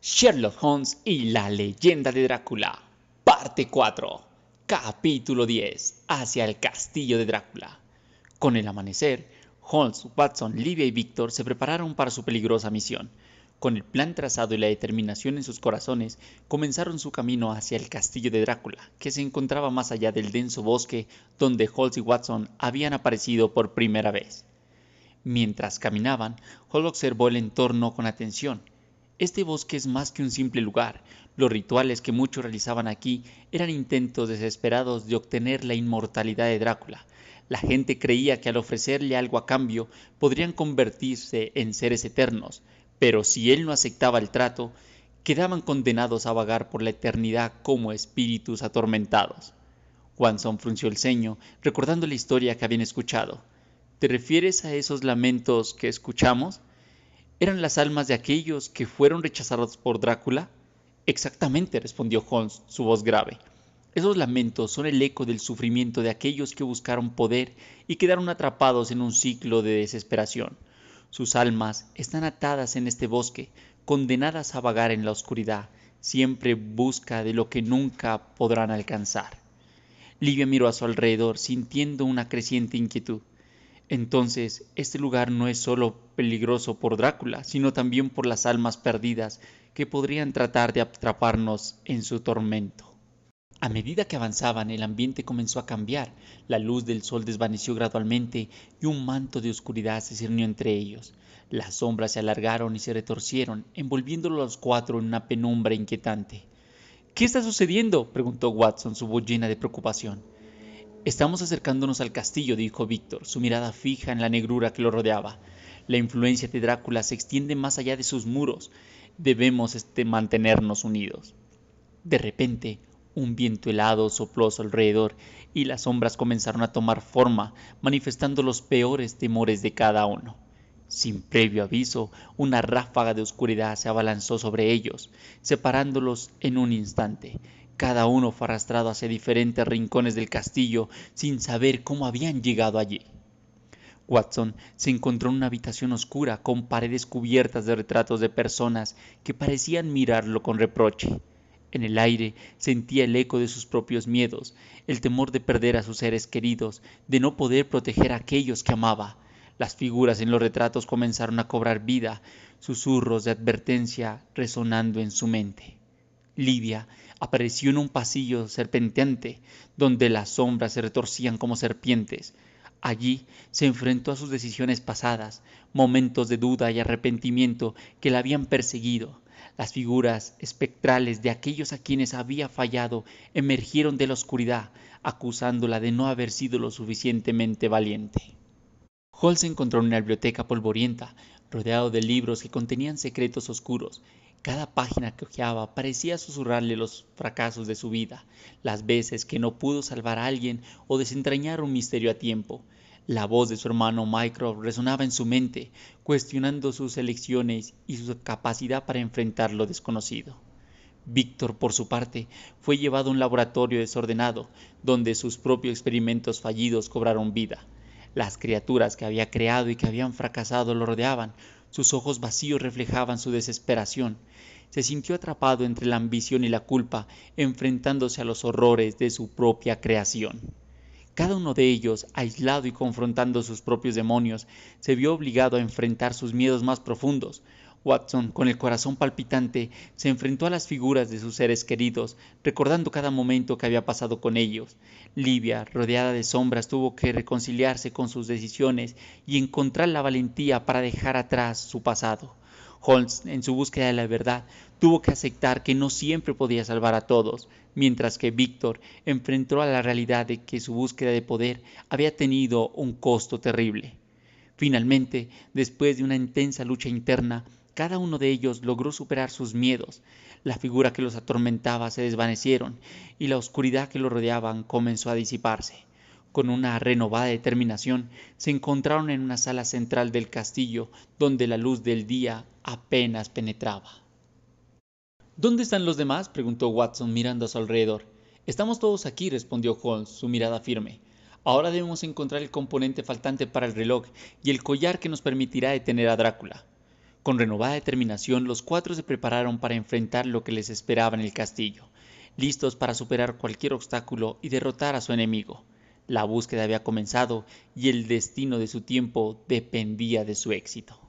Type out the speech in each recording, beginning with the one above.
Sherlock Holmes y la leyenda de Drácula, parte 4, capítulo 10, hacia el castillo de Drácula. Con el amanecer, Holmes, Watson, Livia y Víctor se prepararon para su peligrosa misión. Con el plan trazado y la determinación en sus corazones, comenzaron su camino hacia el castillo de Drácula, que se encontraba más allá del denso bosque donde Holmes y Watson habían aparecido por primera vez. Mientras caminaban, Holmes observó el entorno con atención. Este bosque es más que un simple lugar. Los rituales que muchos realizaban aquí eran intentos desesperados de obtener la inmortalidad de Drácula. La gente creía que al ofrecerle algo a cambio podrían convertirse en seres eternos, pero si él no aceptaba el trato, quedaban condenados a vagar por la eternidad como espíritus atormentados. Watson frunció el ceño, recordando la historia que habían escuchado. ¿Te refieres a esos lamentos que escuchamos? ¿Eran las almas de aquellos que fueron rechazados por Drácula? Exactamente, respondió Holmes, su voz grave. Esos lamentos son el eco del sufrimiento de aquellos que buscaron poder y quedaron atrapados en un ciclo de desesperación. Sus almas están atadas en este bosque, condenadas a vagar en la oscuridad, siempre en busca de lo que nunca podrán alcanzar. Livia miró a su alrededor, sintiendo una creciente inquietud. Entonces, este lugar no es solo peligroso por Drácula, sino también por las almas perdidas que podrían tratar de atraparnos en su tormento. A medida que avanzaban, el ambiente comenzó a cambiar, la luz del sol desvaneció gradualmente y un manto de oscuridad se cernió entre ellos. Las sombras se alargaron y se retorcieron, envolviéndolo a los cuatro en una penumbra inquietante. ¿Qué está sucediendo?, preguntó Watson, su voz llena de preocupación. Estamos acercándonos al castillo, dijo Víctor, su mirada fija en la negrura que lo rodeaba. La influencia de Drácula se extiende más allá de sus muros. Debemos mantenernos unidos. De repente, un viento helado sopló a su alrededor y las sombras comenzaron a tomar forma, manifestando los peores temores de cada uno. Sin previo aviso, una ráfaga de oscuridad se abalanzó sobre ellos, separándolos en un instante. Cada uno fue arrastrado hacia diferentes rincones del castillo sin saber cómo habían llegado allí. Watson se encontró en una habitación oscura con paredes cubiertas de retratos de personas que parecían mirarlo con reproche. En el aire sentía el eco de sus propios miedos, el temor de perder a sus seres queridos, de no poder proteger a aquellos que amaba. Las figuras en los retratos comenzaron a cobrar vida, susurros de advertencia resonando en su mente. Livia apareció en un pasillo serpenteante, donde las sombras se retorcían como serpientes. Allí se enfrentó a sus decisiones pasadas, momentos de duda y arrepentimiento que la habían perseguido. Las figuras espectrales de aquellos a quienes había fallado emergieron de la oscuridad, acusándola de no haber sido lo suficientemente valiente. Hall se encontró en una biblioteca polvorienta, rodeado de libros que contenían secretos oscuros. Cada página que hojeaba parecía susurrarle los fracasos de su vida, las veces que no pudo salvar a alguien o desentrañar un misterio a tiempo. La voz de su hermano Mycroft resonaba en su mente, cuestionando sus elecciones y su capacidad para enfrentar lo desconocido. Víctor, por su parte, fue llevado a un laboratorio desordenado, donde sus propios experimentos fallidos cobraron vida. Las criaturas que había creado y que habían fracasado lo rodeaban, sus ojos vacíos reflejaban su desesperación. Se sintió atrapado entre la ambición y la culpa, enfrentándose a los horrores de su propia creación. Cada uno de ellos, aislado y confrontando sus propios demonios, se vio obligado a enfrentar sus miedos más profundos. Watson, con el corazón palpitante, se enfrentó a las figuras de sus seres queridos, recordando cada momento que había pasado con ellos. Livia, rodeada de sombras, tuvo que reconciliarse con sus decisiones y encontrar la valentía para dejar atrás su pasado. Holmes, en su búsqueda de la verdad, tuvo que aceptar que no siempre podía salvar a todos, mientras que Víctor enfrentó a la realidad de que su búsqueda de poder había tenido un costo terrible. Finalmente, después de una intensa lucha interna, cada uno de ellos logró superar sus miedos. La figura que los atormentaba se desvanecieron y la oscuridad que los rodeaba comenzó a disiparse. Con una renovada determinación, se encontraron en una sala central del castillo donde la luz del día apenas penetraba. ¿Dónde están los demás?, preguntó Watson mirando a su alrededor. Estamos todos aquí, respondió Holmes, su mirada firme. Ahora debemos encontrar el componente faltante para el reloj y el collar que nos permitirá detener a Drácula. Con renovada determinación, los cuatro se prepararon para enfrentar lo que les esperaba en el castillo, listos para superar cualquier obstáculo y derrotar a su enemigo. La búsqueda había comenzado y el destino de su tiempo dependía de su éxito.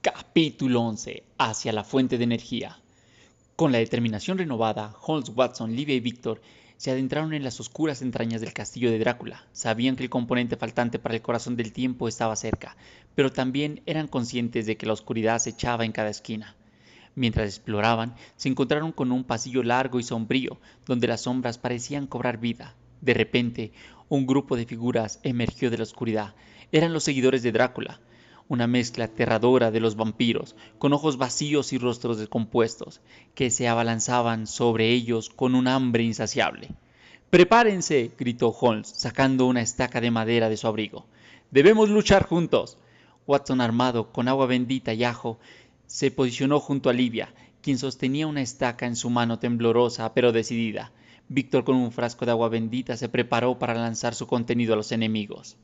Capítulo 11. Hacia la fuente de energía. Con la determinación renovada, Holmes, Watson, Livia y Víctor se adentraron en las oscuras entrañas del castillo de Drácula. Sabían que el componente faltante para el corazón del tiempo estaba cerca, pero también eran conscientes de que la oscuridad acechaba en cada esquina. Mientras exploraban, se encontraron con un pasillo largo y sombrío, donde las sombras parecían cobrar vida. De repente, un grupo de figuras emergió de la oscuridad. Eran los seguidores de Drácula, una mezcla aterradora de los vampiros, con ojos vacíos y rostros descompuestos, que se abalanzaban sobre ellos con un hambre insaciable. ¡Prepárense!, gritó Holmes, sacando una estaca de madera de su abrigo. ¡Debemos luchar juntos! Watson, armado con agua bendita y ajo, se posicionó junto a Livia, quien sostenía una estaca en su mano temblorosa pero decidida. Víctor, con un frasco de agua bendita, se preparó para lanzar su contenido a los enemigos.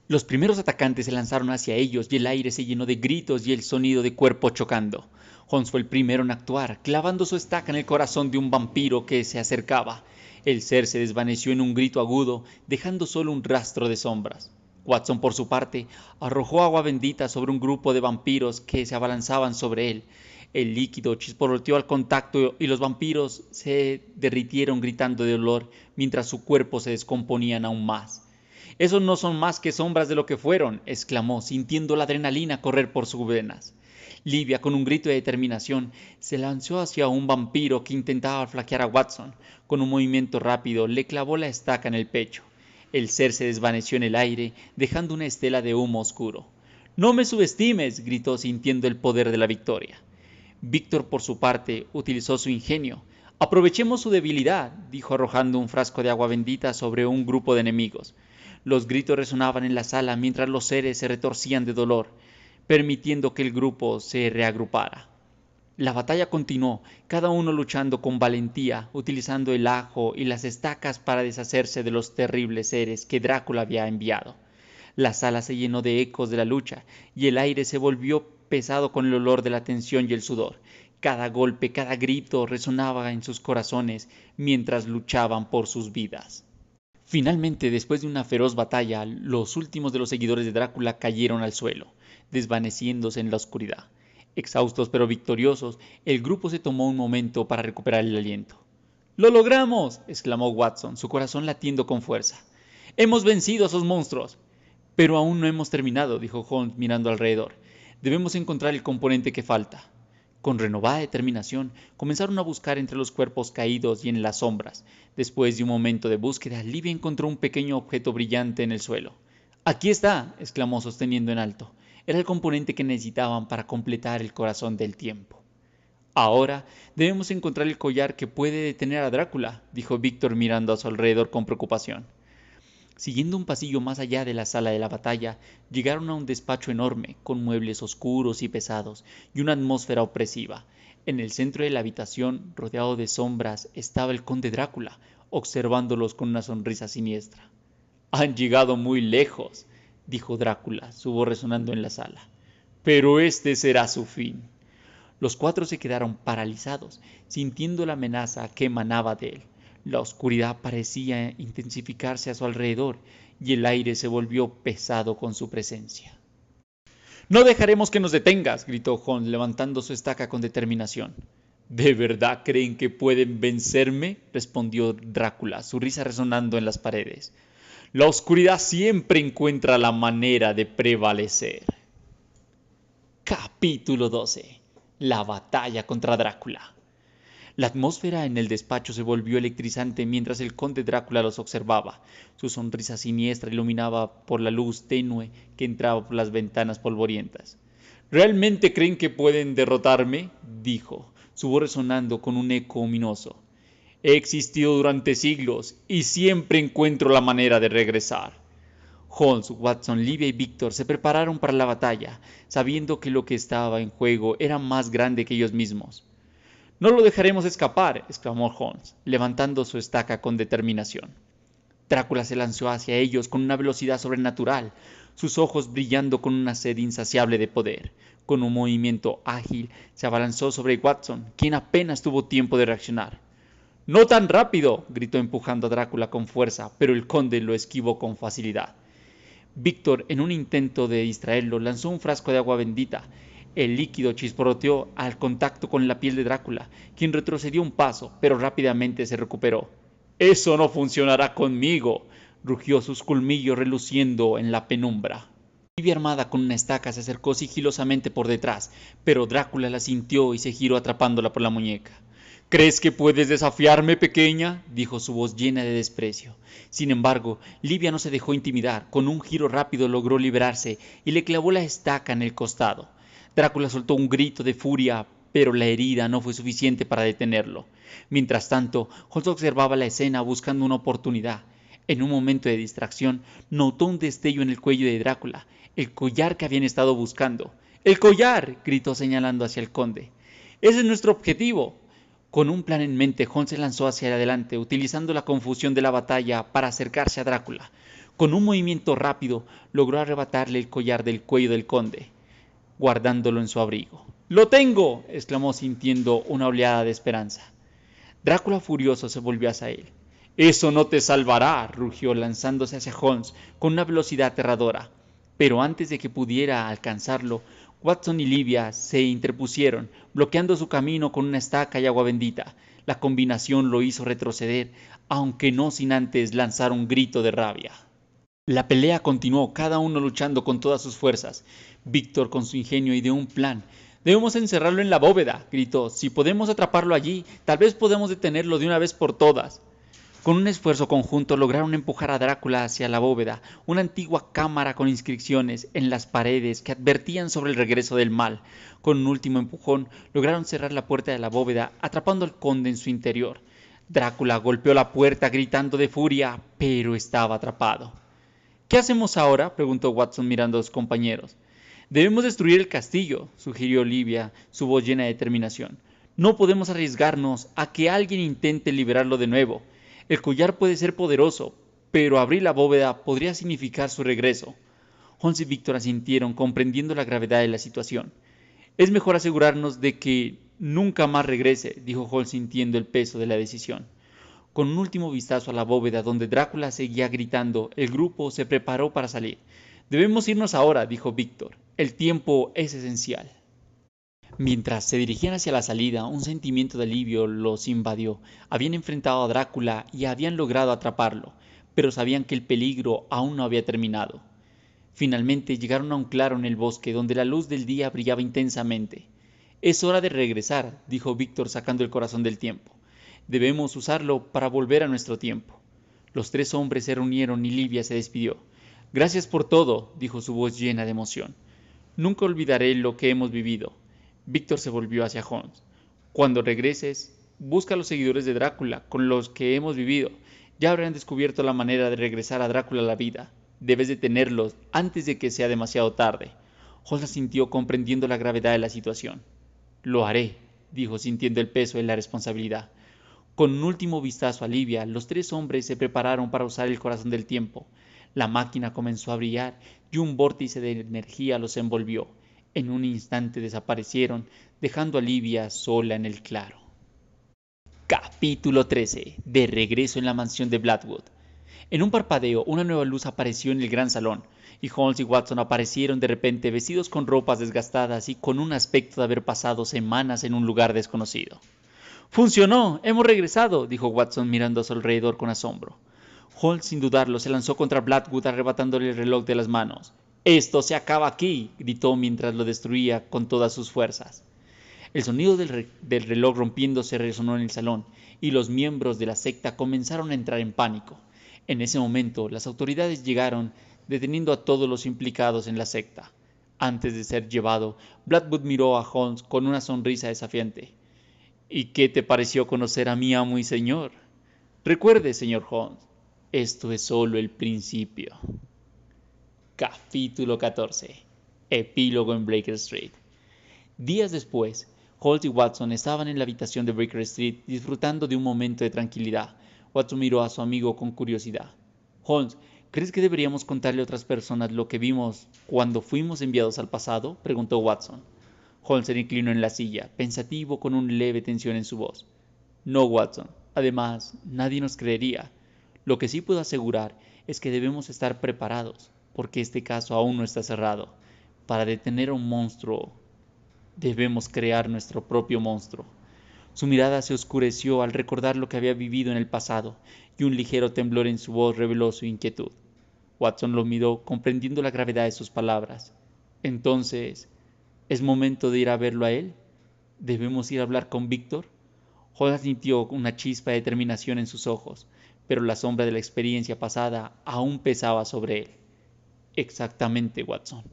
Los primeros atacantes se lanzaron hacia ellos y el aire se llenó de gritos y el sonido de cuerpos chocando. Holmes fue el primero en actuar, clavando su estaca en el corazón de un vampiro que se acercaba. El ser se desvaneció en un grito agudo, dejando solo un rastro de sombras. Watson, por su parte, arrojó agua bendita sobre un grupo de vampiros que se abalanzaban sobre él. El líquido chisporroteó al contacto y los vampiros se derritieron gritando de dolor mientras su cuerpo se descomponían aún más. «Esos no son más que sombras de lo que fueron», exclamó, sintiendo la adrenalina correr por sus venas. Livia, con un grito de determinación, se lanzó hacia un vampiro que intentaba flaquear a Watson. Con un movimiento rápido, le clavó la estaca en el pecho. El ser se desvaneció en el aire, dejando una estela de humo oscuro. «¡No me subestimes!», gritó, sintiendo el poder de la victoria. Víctor, por su parte, utilizó su ingenio. «Aprovechemos su debilidad», dijo, arrojando un frasco de agua bendita sobre un grupo de enemigos. Los gritos resonaban en la sala mientras los seres se retorcían de dolor, permitiendo que el grupo se reagrupara. La batalla continuó, cada uno luchando con valentía, utilizando el ajo y las estacas para deshacerse de los terribles seres que Drácula había enviado. La sala se llenó de ecos de la lucha y el aire se volvió pesado con el olor de la tensión y el sudor. Cada golpe, cada grito resonaba en sus corazones mientras luchaban por sus vidas. Finalmente, después de una feroz batalla, los últimos de los seguidores de Drácula cayeron al suelo, desvaneciéndose en la oscuridad. Exhaustos pero victoriosos, el grupo se tomó un momento para recuperar el aliento. «¡Lo logramos!», exclamó Watson, su corazón latiendo con fuerza. «¡Hemos vencido a esos monstruos!». «Pero aún no hemos terminado», dijo Holmes mirando alrededor. «Debemos encontrar el componente que falta». Con renovada determinación, comenzaron a buscar entre los cuerpos caídos y en las sombras. Después de un momento de búsqueda, Livia encontró un pequeño objeto brillante en el suelo. «¡Aquí está!», exclamó sosteniendo en alto. Era el componente que necesitaban para completar el corazón del tiempo. «Ahora debemos encontrar el collar que puede detener a Drácula», dijo Víctor mirando a su alrededor con preocupación. Siguiendo un pasillo más allá de la sala de la batalla, llegaron a un despacho enorme, con muebles oscuros y pesados, y una atmósfera opresiva. En el centro de la habitación, rodeado de sombras, estaba el conde Drácula, observándolos con una sonrisa siniestra. «Han llegado muy lejos», dijo Drácula, su voz resonando en la sala. «Pero este será su fin». Los cuatro se quedaron paralizados, sintiendo la amenaza que emanaba de él. La oscuridad parecía intensificarse a su alrededor y el aire se volvió pesado con su presencia. «No dejaremos que nos detengas», gritó Holmes, levantando su estaca con determinación. «¿De verdad creen que pueden vencerme?», respondió Drácula, su risa resonando en las paredes. «La oscuridad siempre encuentra la manera de prevalecer». Capítulo 12. La batalla contra Drácula. La atmósfera en el despacho se volvió electrizante mientras el conde Drácula los observaba. Su sonrisa siniestra iluminaba por la luz tenue que entraba por las ventanas polvorientas. «¿Realmente creen que pueden derrotarme?», dijo, su voz resonando con un eco ominoso. «He existido durante siglos y siempre encuentro la manera de regresar». Holmes, Watson, Livia y Víctor se prepararon para la batalla, sabiendo que lo que estaba en juego era más grande que ellos mismos. «No lo dejaremos escapar», exclamó Holmes, levantando su estaca con determinación. Drácula se lanzó hacia ellos con una velocidad sobrenatural. sus ojos brillando con una sed insaciable de poder. Con un movimiento ágil se abalanzó sobre Watson, quien apenas tuvo tiempo de reaccionar. ¡No tan rápido!, gritó empujando a Drácula con fuerza, pero el conde lo esquivó con facilidad. Víctor, en un intento de distraerlo, lanzó un frasco de agua bendita. El líquido chisporroteó al contacto con la piel de Drácula, quien retrocedió un paso, pero rápidamente se recuperó. «¡Eso no funcionará conmigo!», rugió, sus colmillos reluciendo en la penumbra. Livia, armada con una estaca, se acercó sigilosamente por detrás, pero Drácula la sintió y se giró atrapándola por la muñeca. «¿Crees que puedes desafiarme, pequeña?», dijo su voz llena de desprecio. Sin embargo, Livia no se dejó intimidar. Con un giro rápido logró liberarse y le clavó la estaca en el costado. Drácula soltó un grito de furia, pero la herida no fue suficiente para detenerlo. Mientras tanto, Holmes observaba la escena buscando una oportunidad. En un momento de distracción, notó un destello en el cuello de Drácula, el collar que habían estado buscando. «¡El collar!», gritó señalando hacia el conde. «¡Ese es nuestro objetivo!». Con un plan en mente, Holmes se lanzó hacia adelante, utilizando la confusión de la batalla para acercarse a Drácula. Con un movimiento rápido, logró arrebatarle el collar del cuello del conde, guardándolo en su abrigo. «¡Lo tengo!», exclamó sintiendo una oleada de esperanza. Drácula, furioso, se volvió hacia él. «¡Eso no te salvará!», rugió, lanzándose hacia Holmes con una velocidad aterradora. Pero antes de que pudiera alcanzarlo, Watson y Livia se interpusieron, bloqueando su camino con una estaca y agua bendita. La combinación lo hizo retroceder, aunque no sin antes lanzar un grito de rabia. La pelea continuó, cada uno luchando con todas sus fuerzas. Víctor, con su ingenio, ideó un plan. «Debemos encerrarlo en la bóveda», gritó. «Si podemos atraparlo allí, tal vez podamos detenerlo de una vez por todas». Con un esfuerzo conjunto lograron empujar a Drácula hacia la bóveda, una antigua cámara con inscripciones en las paredes que advertían sobre el regreso del mal. Con un último empujón lograron cerrar la puerta de la bóveda, atrapando al conde en su interior. Drácula golpeó la puerta gritando de furia, pero estaba atrapado. «¿Qué hacemos ahora?», preguntó Watson mirando a sus compañeros. «Debemos destruir el castillo», sugirió Livia, su voz llena de determinación. «No podemos arriesgarnos a que alguien intente liberarlo de nuevo. El collar puede ser poderoso, pero abrir la bóveda podría significar su regreso». Holmes y Víctor asintieron, comprendiendo la gravedad de la situación. «Es mejor asegurarnos de que nunca más regrese», dijo Holmes, sintiendo el peso de la decisión. Con un último vistazo a la bóveda donde Drácula seguía gritando, el grupo se preparó para salir. «Debemos irnos ahora», dijo Víctor. «El tiempo es esencial». Mientras se dirigían hacia la salida, un sentimiento de alivio los invadió. Habían enfrentado a Drácula y habían logrado atraparlo, pero sabían que el peligro aún no había terminado. Finalmente llegaron a un claro en el bosque donde la luz del día brillaba intensamente. «Es hora de regresar», dijo Víctor, sacando el corazón del tiempo. «Debemos usarlo para volver a nuestro tiempo». Los tres hombres se reunieron y Livia se despidió. «Gracias por todo», dijo, su voz llena de emoción. «Nunca olvidaré lo que hemos vivido». Víctor se volvió hacia Holmes. «Cuando regreses, busca a los seguidores de Drácula con los que hemos vivido. Ya habrán descubierto la manera de regresar a Drácula a la vida. Debes detenerlos antes de que sea demasiado tarde». Holmes sintió, comprendiendo la gravedad de la situación. «Lo haré», dijo, sintiendo el peso de la responsabilidad. Con un último vistazo a Livia, los tres hombres se prepararon para usar el corazón del tiempo. La máquina comenzó a brillar y un vórtice de energía los envolvió. En un instante desaparecieron, dejando a Livia sola en el claro. Capítulo 13. De regreso en la mansión de Blackwood. En un parpadeo, una nueva luz apareció en el gran salón, y Holmes y Watson aparecieron de repente vestidos con ropas desgastadas y con un aspecto de haber pasado semanas en un lugar desconocido. «¡Funcionó! ¡Hemos regresado!», dijo Watson mirando a su alrededor con asombro. Holmes, sin dudarlo, se lanzó contra Blackwood arrebatándole el reloj de las manos. «¡Esto se acaba aquí!», gritó mientras lo destruía con todas sus fuerzas. El sonido del reloj rompiéndose resonó en el salón, y los miembros de la secta comenzaron a entrar en pánico. En ese momento, las autoridades llegaron, deteniendo a todos los implicados en la secta. Antes de ser llevado, Blackwood miró a Holmes con una sonrisa desafiante. «¿Y qué te pareció conocer a mi amo y señor? Recuerde, señor Holmes, esto es solo el principio». Capítulo 14. Epílogo en Baker Street. Días después, Holmes y Watson estaban en la habitación de Baker Street disfrutando de un momento de tranquilidad. Watson miró a su amigo con curiosidad. «Holmes, ¿Crees que deberíamos contarle a otras personas lo que vimos cuando fuimos enviados al pasado?, preguntó Watson. Holmes se inclinó en la silla, pensativo con una leve tensión en su voz. No, Watson. Además, nadie nos creería. Lo que sí puedo asegurar es que debemos estar preparados, porque este caso aún no está cerrado. Para detener a un monstruo, debemos crear nuestro propio monstruo. Su mirada se oscureció al recordar lo que había vivido en el pasado, y un ligero temblor en su voz reveló su inquietud. Watson lo miró, comprendiendo la gravedad de sus palabras. Entonces, ¿es momento de ir a verlo a él? ¿Debemos ir a hablar con Víctor? Holmes sintió una chispa de determinación en sus ojos, pero la sombra de la experiencia pasada aún pesaba sobre él. Exactamente, Watson.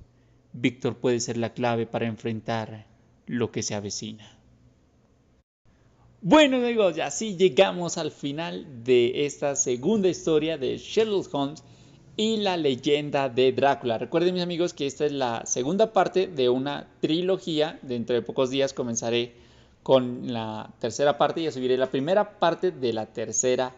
Víctor puede ser la clave para enfrentar lo que se avecina. Bueno amigos, ya así llegamos al final de esta segunda historia de Sherlock Holmes y la leyenda de Drácula. Recuerden mis amigos que esta es la segunda parte de una trilogía. Dentro de pocos días comenzaré con la tercera parte y ya subiré la primera parte de la tercera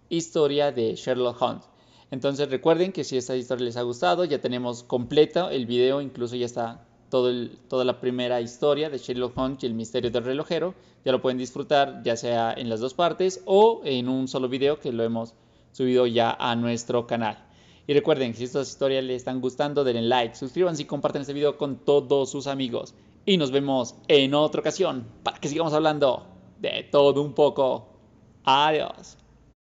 historia de Sherlock Holmes. Entonces recuerden que si esta historia les ha gustado, ya tenemos completo el video, incluso ya está toda la primera historia de Sherlock Holmes y el misterio del relojero. Ya lo pueden disfrutar ya sea en las dos partes o en un solo video que lo hemos subido ya a nuestro canal. Y recuerden que si estas historias les están gustando, denle like, suscríbanse y compartan este video con todos sus amigos. Y nos vemos en otra ocasión para que sigamos hablando de todo un poco. Adiós.